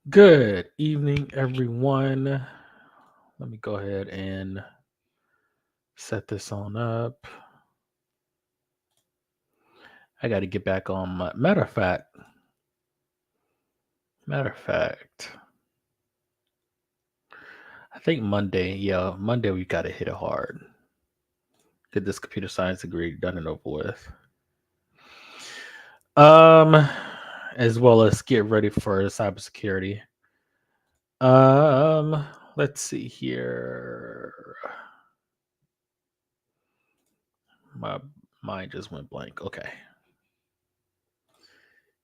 Good evening, everyone. Let me go ahead and set this on up. I got to get back on my matter of fact. I think Monday we got to hit it hard. Get this computer science degree done and over with. Um, as well as get ready for cybersecurity. Um, let's see here. My mind just went blank. Okay.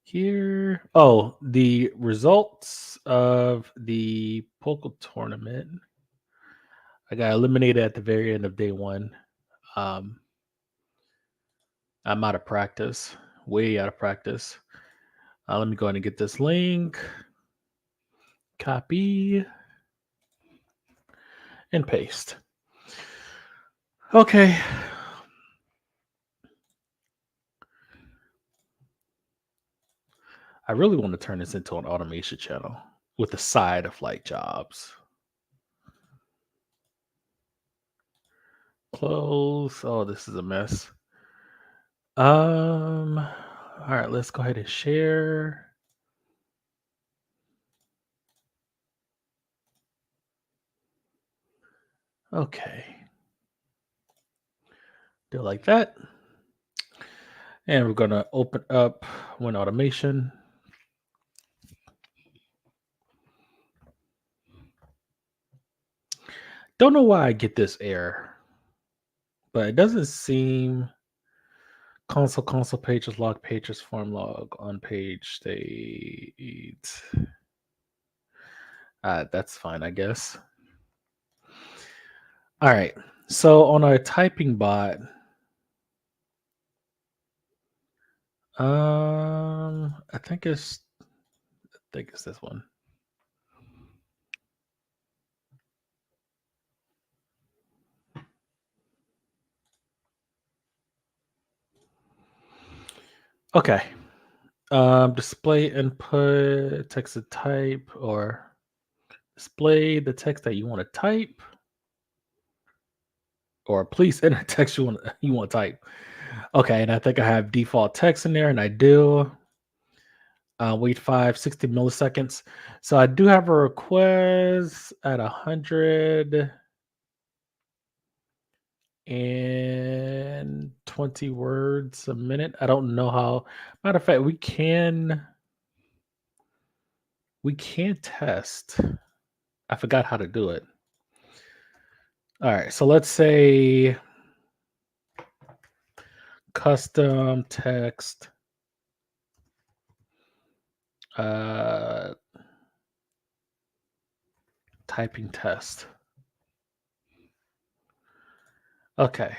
Here. Oh, the results of the poker tournament. I got eliminated at the very end of day one. Um, I'm out of practice, way out of practice. Let me go ahead and get this link, copy, and paste. Okay. I really want to turn this into an automation channel with a side of like jobs. Close. Oh, this is a mess. All right, let's go ahead and share. Okay. Do it like that. And we're going to open up Win Automation. Don't know why I get this error, but it doesn't seem console pages, log pages, form log on page state. That's fine, I guess. All right. So on our typing bot, I think it's this one. Okay. Display input, text to type, or display the text that you want to type, or please enter text you want to type. Okay, and I think I have default text in there, and I do. Wait 60 milliseconds. So I do have a request at 120 words a minute. I don't know how. Matter of fact, we can test. I forgot how to do it. All right, so let's say custom text uh typing test. Okay.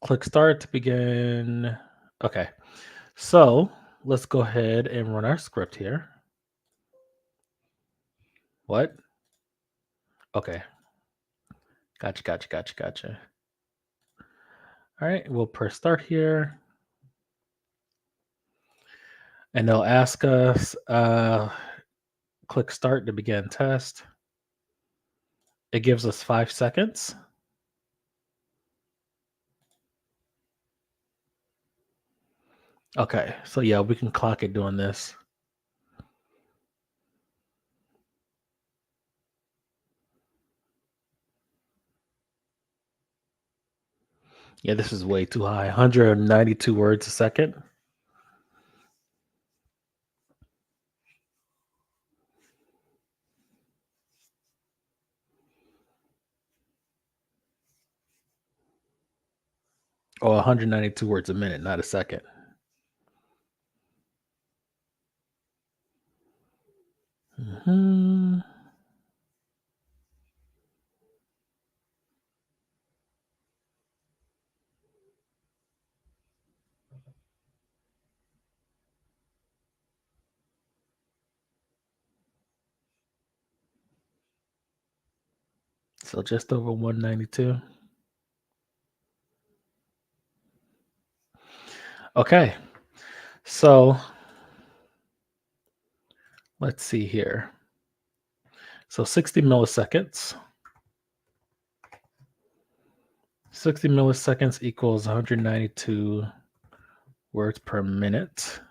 Click start to begin. Okay. So let's go ahead and run our script here. What? Okay. Gotcha. All right, we'll press start here. And they'll ask us, click start to begin test. It gives us 5 seconds. Okay, so yeah, we can clock it doing this. Yeah, this is way too high. 192 words a second. Or 192 words a minute, not a second. Hmm. So just over 192. Okay, so let's see here. So 60 milliseconds. 60 milliseconds equals 192 words per minute.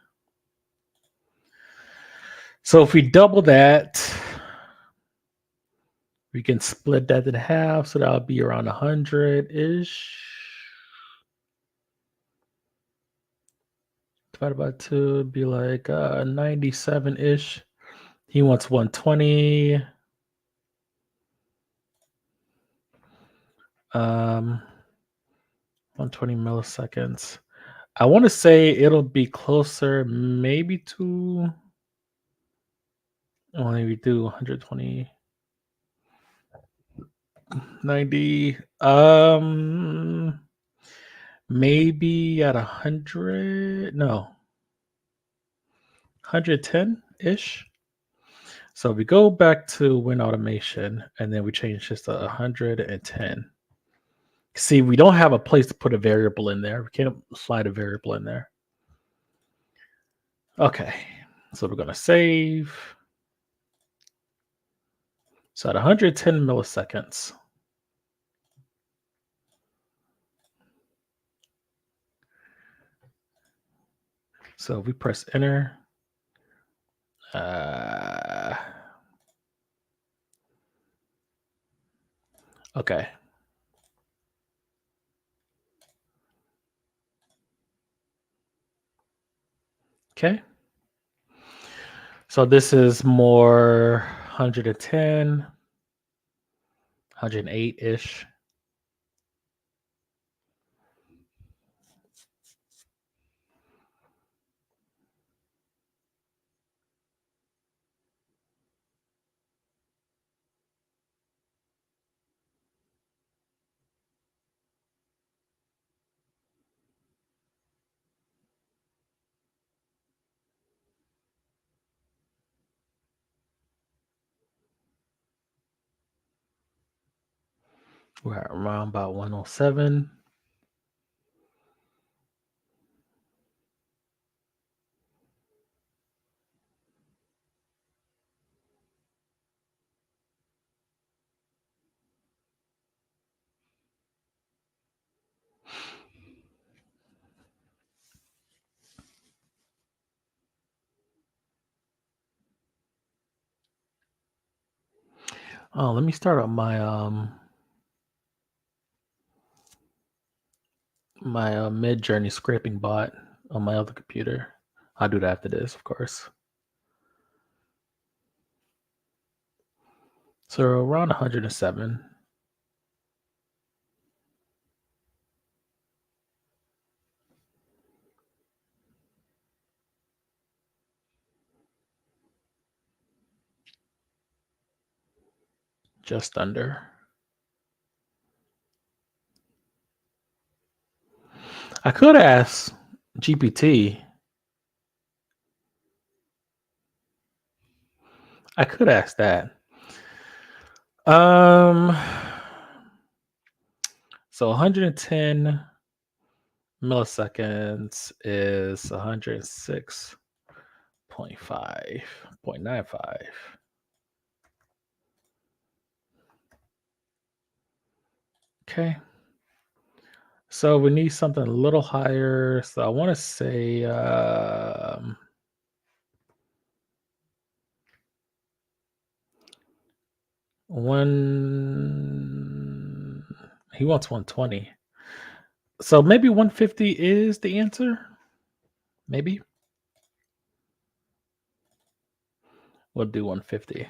So if we double that, we can split that in half. So that'll be around 100-ish. Divided by 2 would be like 97-ish. He wants 120. 120 milliseconds. I want to say it'll be closer maybe to only we do 120 90 maybe at 100 no 110-ish. So we go back to Win Automation and then we change this to 110. See, we don't have a place to put a variable in there. We can't slide a variable in there. Okay, so we're going to save. So at 110 milliseconds. So if we press enter. Okay. Okay. So this is more 110, 108-ish. We're at around about 107. Oh, let me start up my Mid-Journey scraping bot on my other computer. I'll do that after this, of course. So around 107. Just under. I could ask GPT. I could ask that. So 110 milliseconds is 106.5.95. Okay. So we need something a little higher. So I want to say he wants 120. So maybe 150 is the answer. Maybe we'll do 150.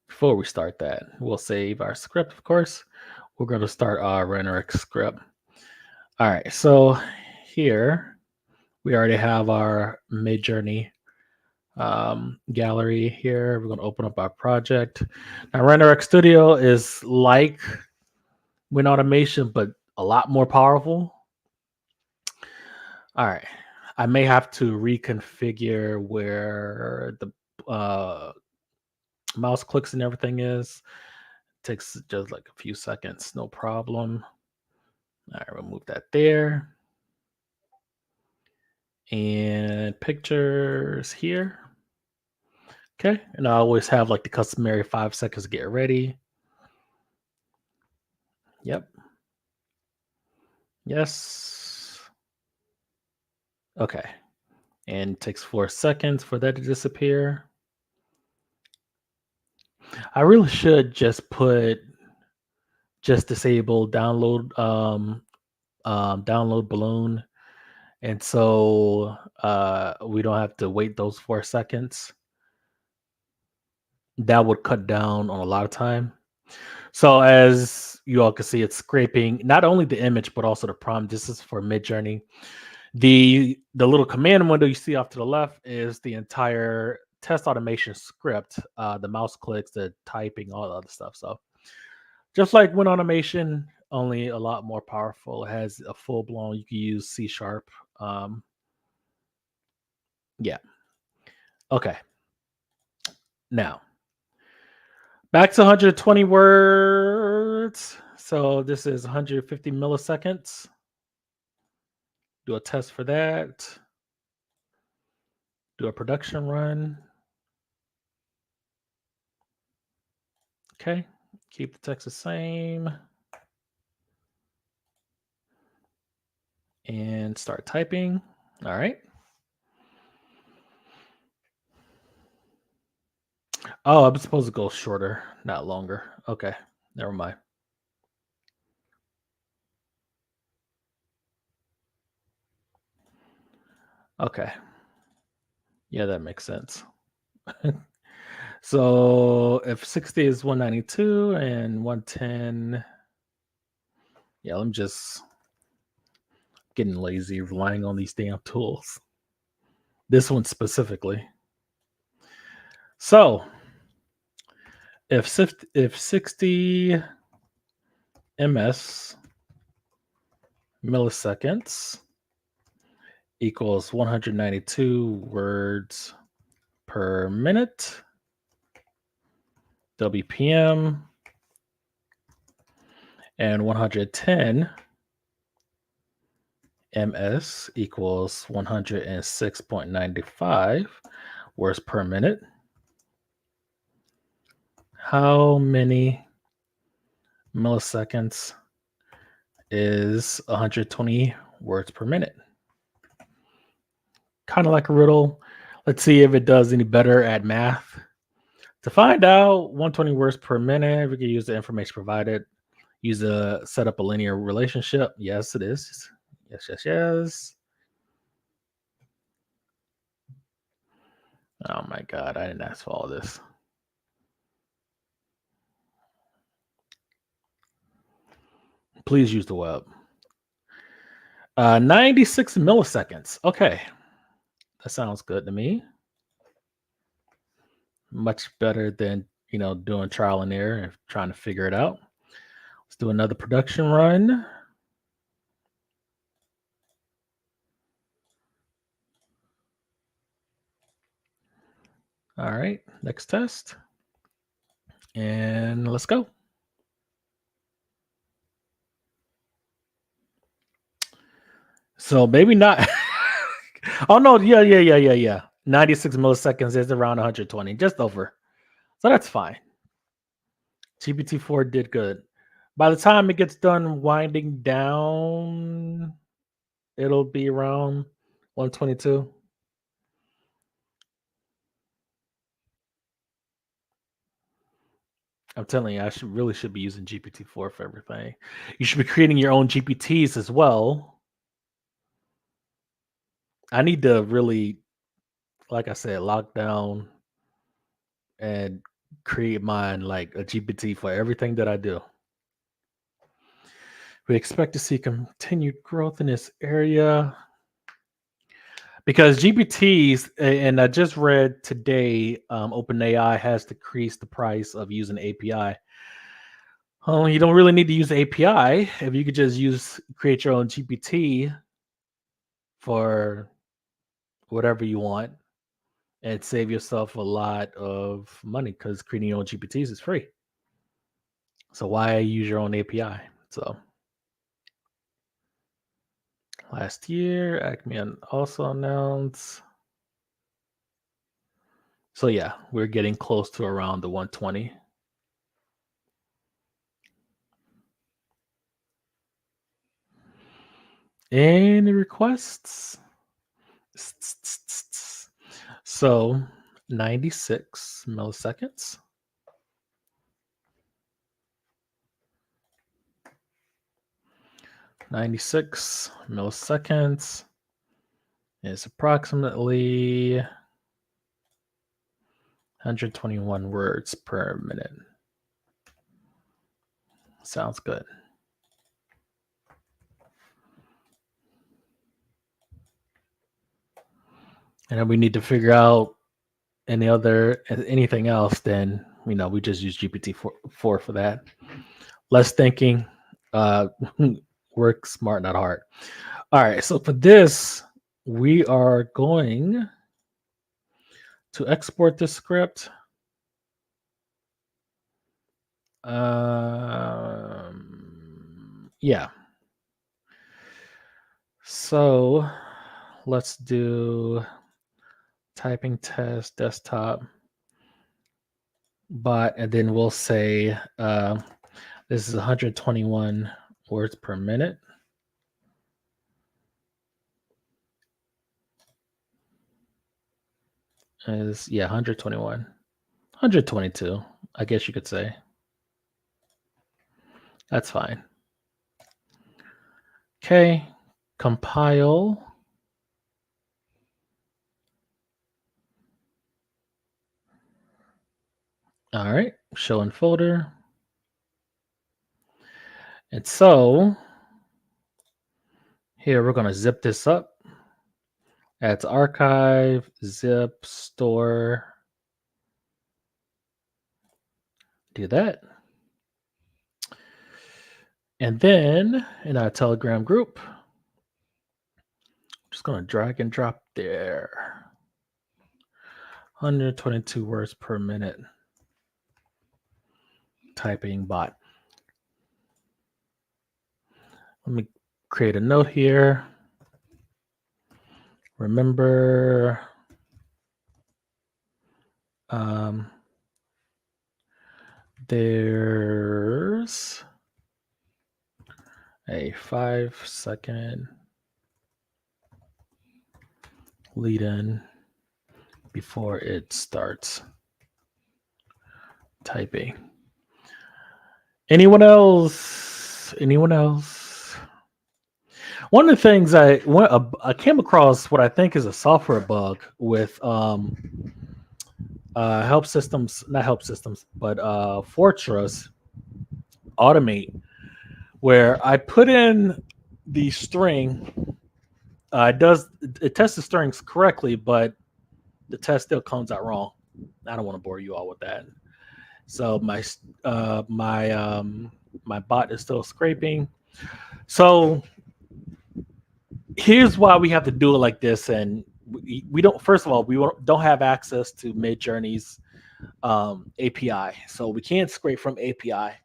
Before we start that, we'll save our script, of course. We're going to start our Rhetoric script. All right, so here we already have our Mid-Journey gallery here. We're going to open up our project. Now, Rhetoric Studio is like Win Automation, but a lot more powerful. All right, I may have to reconfigure where the mouse clicks and everything is. Takes just like a few seconds, no problem. All right, remove that there. and pictures here. Okay, and I always have like the customary 5 seconds to get ready. Yep. Yes. Okay. And it takes 4 seconds for that to disappear. I really should just disable download balloon, and so we don't have to wait those 4 seconds. That would cut down on a lot of time. So as you all can see, it's scraping not only the image but also the prompt. This is for Midjourney. The little command window you see off to the left is the entire test automation script. The mouse clicks, the typing, all the other stuff. So just like Win Automation, only a lot more powerful. It has a full blown. You can use C sharp. Yeah. Okay. Now back to 120 words. So this is 150 milliseconds. Do a test for that. Do a production run. Okay. Keep the text the same. And start typing. All right. Oh, I'm supposed to go shorter, not longer. Okay. Never mind. Okay. Yeah, that makes sense. So if 60 is 192 and 110, yeah, I'm just getting lazy relying on these damn tools. This one specifically. So if 60 ms milliseconds equals 192 words per minute, WPM, and 110 ms equals 106.95 words per minute. How many milliseconds is 120 words per minute? Kind of like a riddle. Let's see if it does any better at math. To find out 120 words per minute, we can use the information provided. Set up a linear relationship. Yes, it is. Yes, yes, yes. Oh my God, I didn't ask for all this. Please use the web. 96 milliseconds. Okay. That sounds good to me. Much better than, doing trial and error and trying to figure it out. Let's do another production run. All right, next test. And let's go. So maybe not. Oh no, yeah. 96 milliseconds is around 120, just over. So that's fine. GPT-4 did good. By the time it gets done winding down, it'll be around 122. I'm telling you, I should be using GPT-4 for everything. You should be creating your own GPTs as well. I need to really, like I said, lock down and create mine like a GPT for everything that I do. We expect to see continued growth in this area because GPTs, and I just read today, OpenAI has decreased the price of using API. Oh, you don't really need to use API if you could just create your own GPT for whatever you want and save yourself a lot of money because creating your own GPTs is free. So why use your own API? So last year. Acme also announced. So yeah, we're getting close to around the 120. Any requests? So 96 milliseconds. 96 milliseconds is approximately 121 words per minute. Sounds good. And if we need to figure out anything else, then we just use GPT-4 for that. Less thinking, work smart, not hard. All right, so for this, we are going to export the script. Yeah. So let's do typing test desktop bot, and then we'll say this is 121 words per minute. Is 121, 122, I guess you could say. That's fine. Okay, compile. All right, show in folder. And so here we're going to zip this up. Add to archive, zip, store. Do that. And then in our Telegram group, I'm just going to drag and drop there. 122 words per minute. Typing bot. Let me create a note here. Remember, there's a 5-second lead in before it starts typing. Anyone else? One of the things I came across what I think is a software bug with not help systems, but Fortress Automate, where I put in the string. It tests the strings correctly, but the test still comes out wrong. I don't want to bore you all with that. So my bot is still scraping. So here's why we have to do it like this, and we don't. First of all, we don't have access to Midjourney's API, so we can't scrape from API.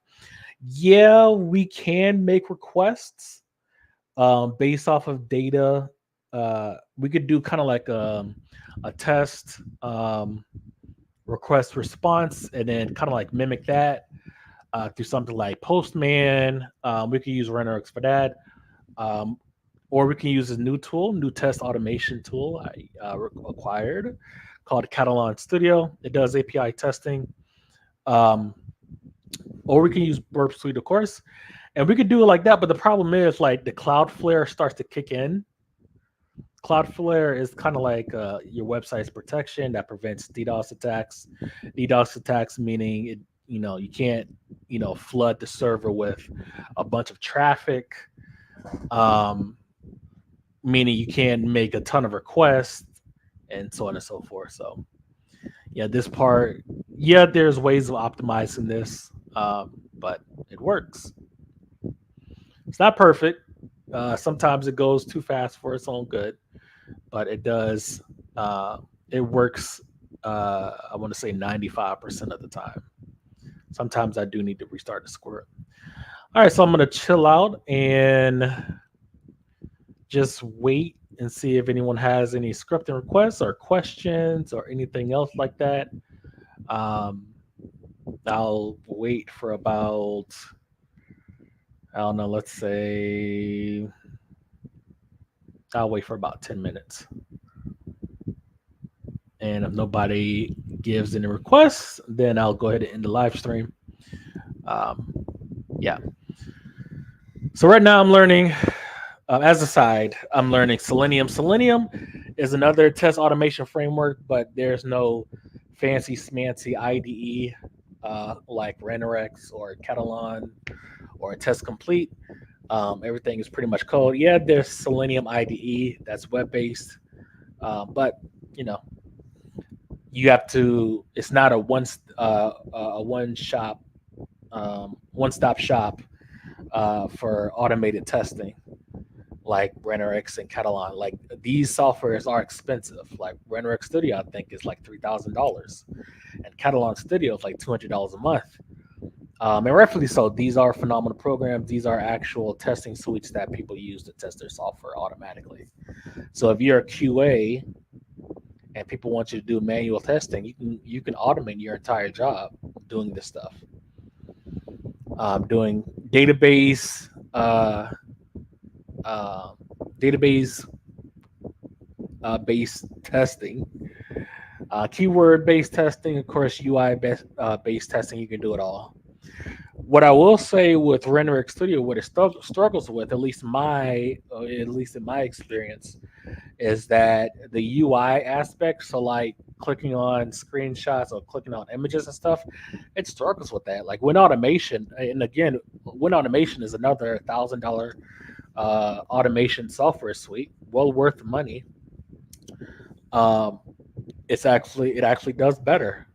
Yeah, we can make requests based off of data. We could do kind of like a test request response, and then kind of like mimic that through something like Postman. We could use RenderX for that. Or we can use a new test automation tool I acquired called Catalan Studio. It does API testing. Or we can use Burp Suite, of course. And we could do it like that. But the problem is, like, the Cloudflare starts to kick in. Cloudflare is kind of like your website's protection that prevents DDoS attacks. DDoS attacks meaning you can't flood the server with a bunch of traffic. Meaning you can make a ton of requests and so on and so forth. So yeah, this part, there's ways of optimizing this, but it works. It's not perfect. Sometimes it goes too fast for its own good, but it does. It works. I want to say 95% of the time. Sometimes I do need to restart the script. All right, so I'm gonna chill out and just wait and see if anyone has any scripting requests or questions or anything else like that. Um, I'll wait for about, I don't know, let's say I'll wait for about 10 minutes. And if nobody gives any requests, then I'll go ahead and end the live stream. Um, yeah. So right now I'm learning, as a side, I'm learning Selenium. Selenium is another test automation framework, but there's no fancy smancy IDE like Renorex or Catalan or Test Complete. Everything is pretty much code. Yeah, there's Selenium IDE that's web based, but you know you have to. It's not a one stop shop for automated testing like Renorex and Catalan. Like these softwares are expensive. Like Renorex Studio, I think is like $3,000, and Catalan Studio is like $200 a month. And rightfully so. These are phenomenal programs. These are actual testing suites that people use to test their software automatically. So if you're a QA and people want you to do manual testing, you can automate your entire job doing this stuff. Doing uh, database based testing, keyword based testing, of course, UI based testing. You can do it all. What I will say with Render Studio, what it struggles with, at least in my experience, is that the UI aspect. So like clicking on screenshots or clicking on images and stuff, it struggles with that. Like Win Automation, and again, Win Automation is another $1,000 automation software suite, well worth the money. Um, it actually does better.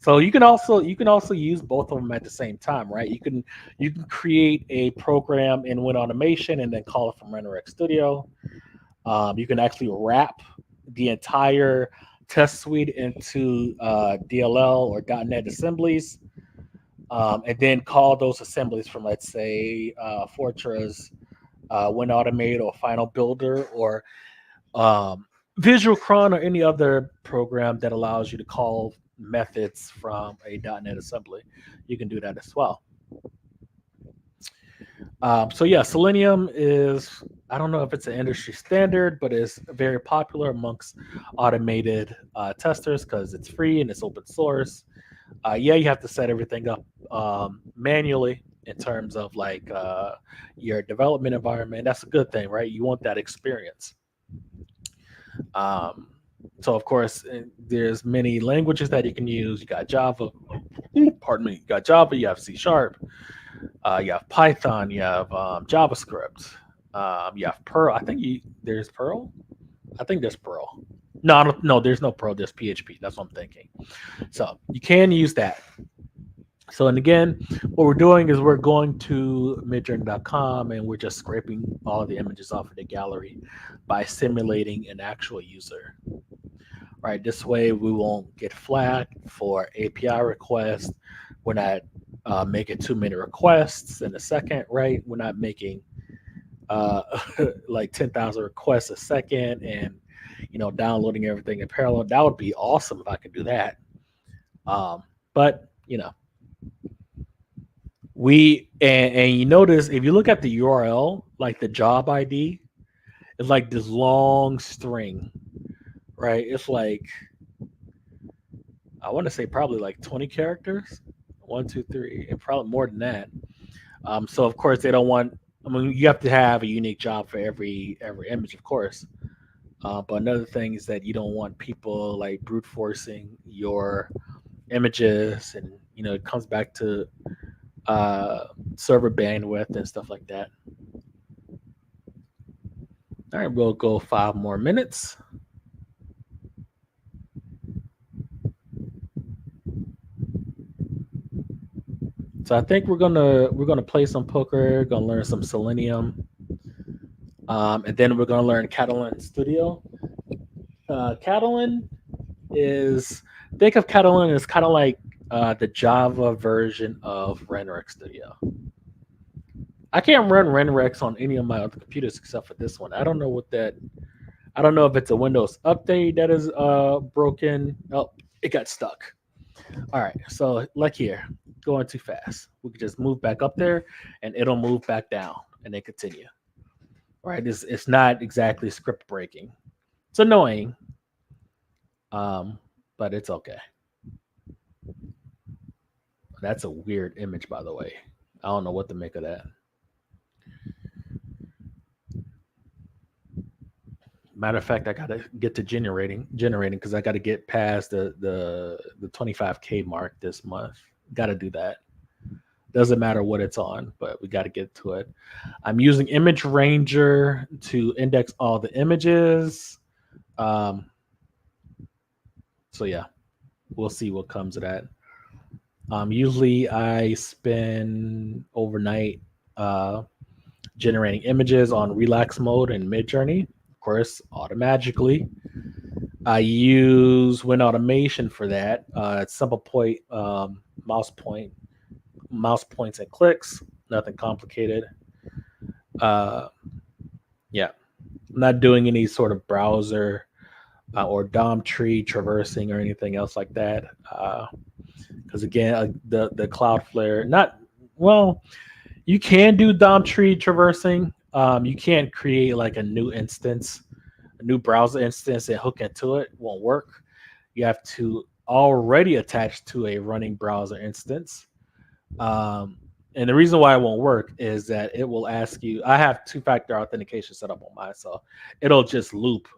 So you can also use both of them at the same time, right? You can create a program in Win Automation and then call it from RenderX Studio. You can actually wrap the entire test suite into DLL or .NET assemblies, and then call those assemblies from, let's say, Fortran, Win Automate, or Final Builder, or um, Visual Cron, or any other program that allows you to call methods from a .NET assembly. You can do that as well. So yeah, Selenium is, I don't know if it's an industry standard, but it's very popular amongst automated testers because it's free and it's open source. Yeah, you have to set everything up manually in terms of like your development environment. That's a good thing, right? You want that experience. Um, so of course, there's many languages that you can use. You got Java, pardon me. You got Java. You have C Sharp. You have Python. You have JavaScript. You have Perl. There's Perl. I think there's Perl. No, no, there's no Perl. There's PHP. That's what I'm thinking. So you can use that. So, and again, what we're doing is we're going to midjourney.com and we're just scraping all of the images off of the gallery by simulating an actual user. Right, this way we won't get flagged for API requests. We're not making too many requests in a second, right? We're not making uh, like 10,000 requests a second and, downloading everything in parallel. That would be awesome if I could do that. But, and you notice if you look at the URL, like the job ID, it's like this long string, right? It's like, I want to say probably like 20 characters, 1, 2, 3, and probably more than that. So of course they don't want. I mean, you have to have a unique job for every image, of course. But another thing is that you don't want people like brute forcing your images, and it comes back to server bandwidth and stuff like that. All right, we'll go 5 more minutes. So I think we're gonna play some poker, gonna learn some Selenium, and then we're gonna learn Catalan Studio. Catalan is think of Catalan as kind of like the Java version of Render Studio. I can't run RenRex on any of my other computers except for this one. I don't know what that. I don't know if it's a Windows update that is broken. Oh, it got stuck. All right, so like here, going too fast. We could just move back up there, and it'll move back down, and then continue. Right? It's not exactly script breaking. It's annoying, but it's okay. That's a weird image, by the way. I don't know what to make of that. Matter of fact, I gotta get to generating because I gotta get past the 25K mark this month. Got to do that. Doesn't matter what it's on, but we got to get to it. I'm using Image Ranger to index all the images. So yeah, we'll see what comes of that. Usually I spend overnight generating images on relax mode and Midjourney, of course, automatically. I use WinAutomation for that. It's simple point, mouse points and clicks, nothing complicated. Yeah, I'm not doing any sort of browser or DOM tree traversing or anything else like that. Because again, the Cloudflare, not well, you can do DOM tree traversing. You can't create like a new instance, a new browser instance, and hook into it. Won't work. You have to already attach to a running browser instance. And the reason why it won't work is that it will ask you. I have two-factor authentication set up on mine, so it'll just loop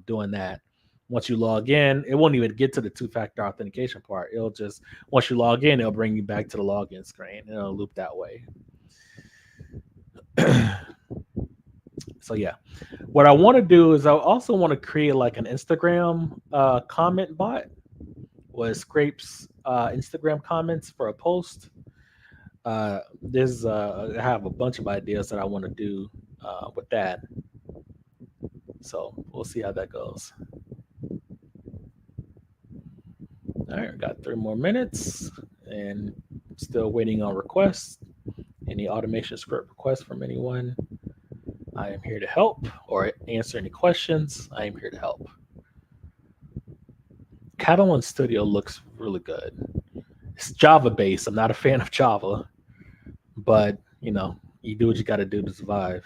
doing that. Once you log in, it won't even get to the two-factor authentication part. It'll just once you log in, it'll bring you back to the login screen, and it'll loop that way. So yeah, what I want to do is I also want to create like an Instagram comment bot, where it scrapes Instagram comments for a post. I have a bunch of ideas that I want to do with that. So we'll see how that goes. All right, got 3 more minutes and still waiting on requests. Any automation script requests from anyone? I am here to help or answer any questions. I am here to help. Catalan Studio looks really good. It's Java based. I'm not a fan of Java, but you know, you do what you got to do to survive.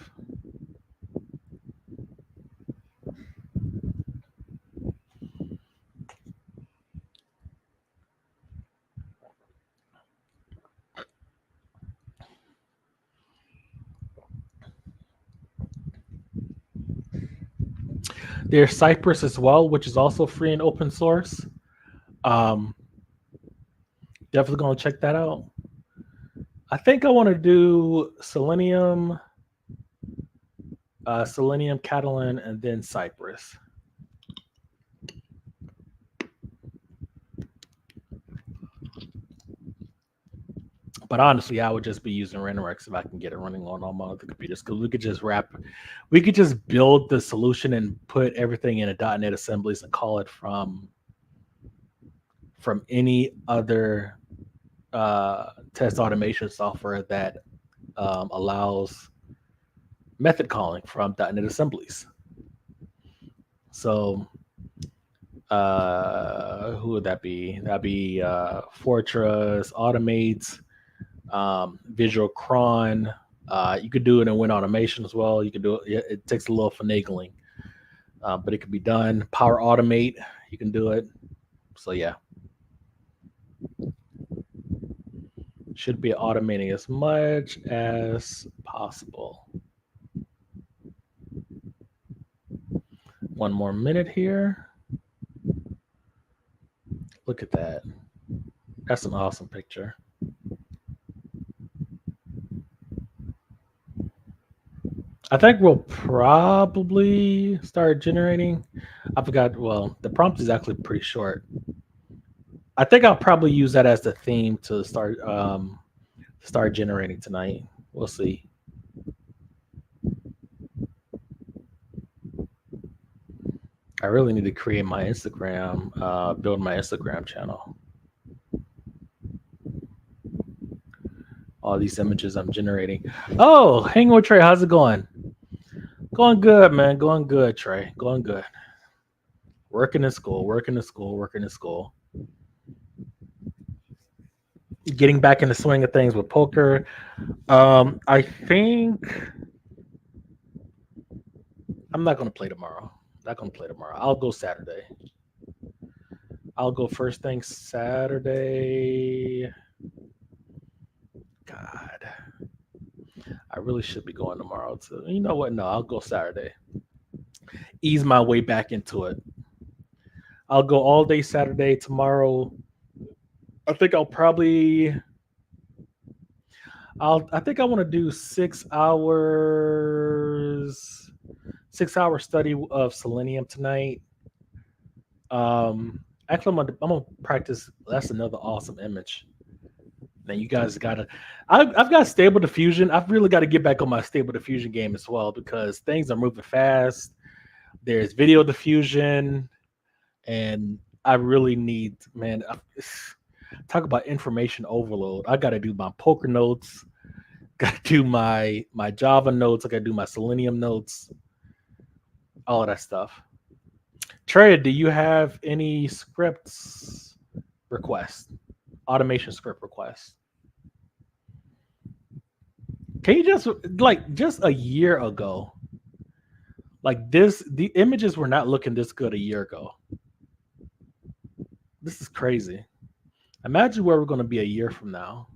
There's Cypress as well, which is also free and open source. Um, Definitely gonna check that out. I think I want to do Selenium, Catalan, and then Cypress. But honestly, I would just be using RenRex if I can get it running on all my other computers because we could just build the solution and put everything in a .NET assemblies and call it from any other test automation software that allows method calling from .NET assemblies. So who would that be? That'd be Fortran, Automates, Visual Cron. You could do it in WinAutomation as well. You could do it. It takes a little finagling, but it can be done. Power Automate, you can do it. So yeah, should be automating as much as possible. 1 more minute here. Look at that. That's an awesome picture. I think we'll probably start generating. I forgot. Well, the prompt is actually pretty short. I think I'll probably use that as the theme to start generating tonight. We'll see. I really need to create my Instagram, build my Instagram channel. all these images I'm generating. Oh, hang with Trey. How's it going? Going good, man. Going good, Trey. Going good. Working in school, working in school, working in school. Getting back in the swing of things with poker. I think I'm not gonna play tomorrow. Not gonna play tomorrow. I'll go Saturday. I'll go first thing Saturday. God, I really should be going tomorrow too. You know what? No, I'll go Saturday. Ease my way back into it. I'll go all day Saturday. Tomorrow, I think I'll probably. I think I want to do 6 hours. 6 hour study of Selenium tonight. Actually, I'm gonna practice. That's another awesome image. Now you guys gotta. I've got Stable Diffusion. I've really got to get back on my Stable Diffusion game as well because things are moving fast. There's video diffusion, and I really need, man. Talk about information overload. I got to do my poker notes. Got to do my Java notes. I got to do my Selenium notes. All of that stuff. Trey, do you have any scripts requests? Automation script requests? Can you just a year ago, like this, the images were not looking this good a year ago. This is crazy. Imagine where we're going to be a year from now.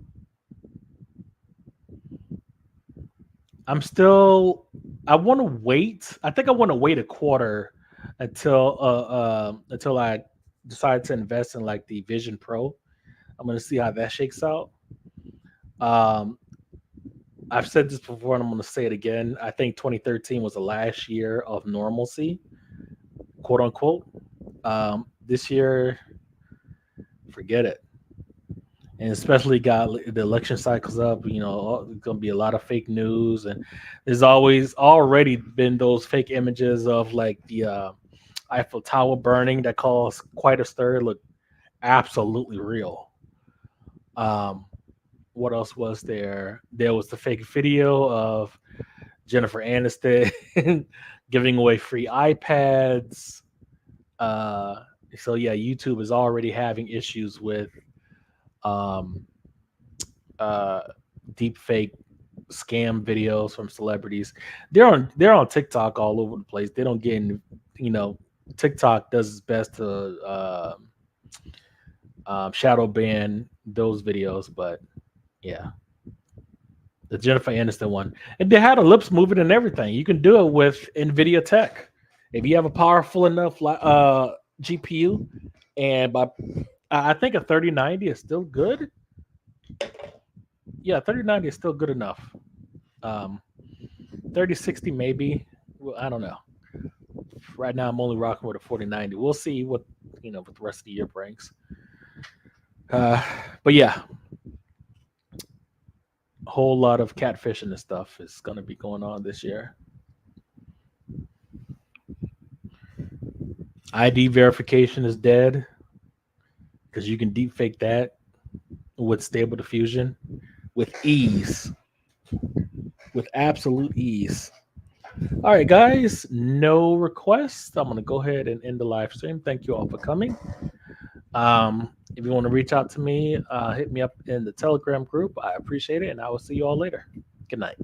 I want to wait. I think I want to wait a quarter until I decide to invest in like the Vision Pro. I'm going to see how that shakes out. I've said this before and I'm going to say it again. I think 2013 was the last year of normalcy, quote unquote. This year, forget it. And especially got the election cycles up, you know, it's going to be a lot of fake news. And there's always already been those fake images of like the Eiffel Tower burning that caused quite a stir. Look absolutely real. What else was there? There was the fake video of Jennifer Aniston giving away free iPads. So yeah, YouTube is already having issues with deep fake scam videos from celebrities. They're on TikTok all over the place. They don't get in, you know, TikTok does its best to shadow ban those videos, but yeah, the Jennifer Aniston one, and they had her lips moving and everything. You can do it with NVIDIA tech if you have a powerful enough GPU, and I think a 3090 is still good. Yeah, 3090 is still good enough. 3060 maybe. Well, I don't know. Right now, I'm only rocking with a 4090. We'll see what what the rest of the year brings. But yeah, a whole lot of catfishing and stuff is going to be going on this year. ID verification is dead because you can deepfake that with Stable Diffusion with ease, with absolute ease. All right, guys, no requests. I'm going to go ahead and end the live stream. Thank you all for coming. If you want to reach out to me, hit me up in the Telegram group. I appreciate it, and I will see you all later. Good night.